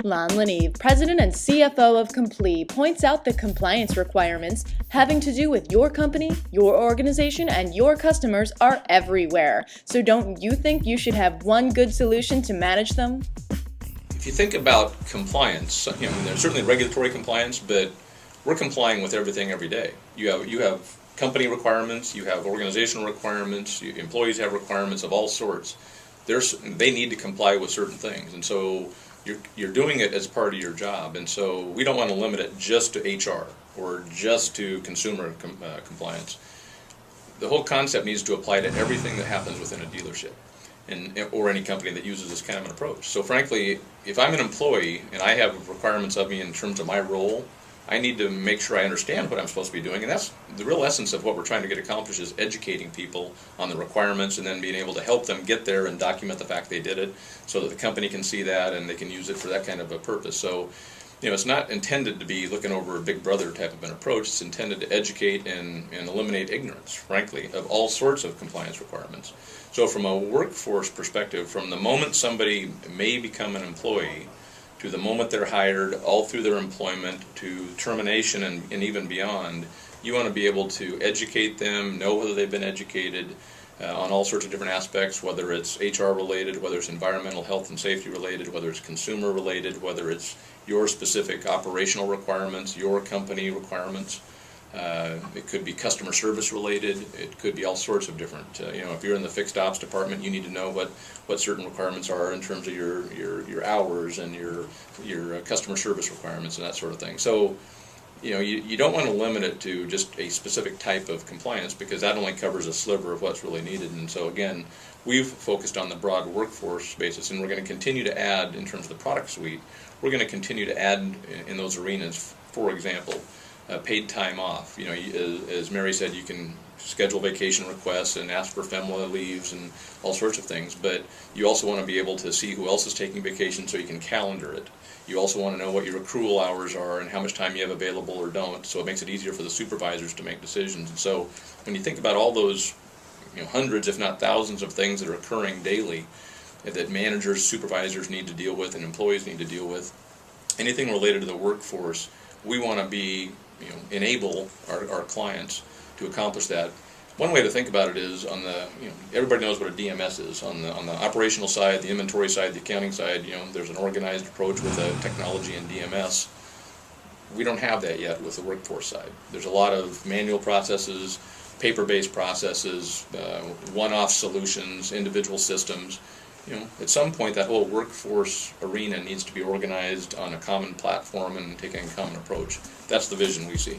Lon Leneve, President and CFO of Compli, points out the compliance requirements having to do with your company, your organization, and your customers are everywhere. So don't you think you should have one good solution to manage them? If you think about compliance, there's certainly regulatory compliance, but we're complying with everything every day. You have company requirements, you have organizational requirements, employees have requirements of all sorts. They need to comply with certain things, and so you're doing it as part of your job. And so we don't want to limit it just to HR or just to consumer compliance. The whole concept needs to apply to everything that happens within a dealership or any company that uses this kind of an approach. So frankly, if I'm an employee and I have requirements of me in terms of my role, I need to make sure I understand what I'm supposed to be doing, and that's the real essence of what we're trying to get accomplished, is educating people on the requirements and then being able to help them get there and document the fact they did it so that the company can see that and they can use it for that kind of a purpose. So, it's not intended to be looking over a big brother type of an approach. It's intended to educate and eliminate ignorance, frankly, of all sorts of compliance requirements. So from a workforce perspective, from the moment somebody may become an employee to the moment they're hired, all through their employment, to termination and even beyond, you want to be able to educate them, know whether they've been educated on all sorts of different aspects, whether it's HR related, whether it's environmental health and safety related, whether it's consumer related, whether it's your specific operational requirements, your company requirements. It could be customer service related. It could be all sorts of different. If you're in the fixed ops department, you need to know what certain requirements are in terms of your hours and your customer service requirements and that sort of thing. So, you don't want to limit it to just a specific type of compliance, because that only covers a sliver of what's really needed. And so again, we've focused on the broad workforce basis, and we're going to continue to add in terms of the product suite. We're going to continue to add in those arenas. For example, paid time off. As Mary said, you can schedule vacation requests and ask for FEMLA leaves and all sorts of things, but you also want to be able to see who else is taking vacation so you can calendar it. You also want to know what your accrual hours are and how much time you have available or don't, so it makes it easier for the supervisors to make decisions. And so when you think about all those hundreds, if not thousands, of things that are occurring daily that managers, supervisors need to deal with and employees need to deal with, anything related to the workforce, we want to enable our clients to accomplish that. One way to think about it is everybody knows what a DMS is. On the operational side, the inventory side, the accounting side, there's an organized approach with technology and DMS. We don't have that yet with the workforce side. There's a lot of manual processes, paper-based processes, one-off solutions, individual systems. At some point that whole workforce arena needs to be organized on a common platform and taking a common approach. That's the vision we see.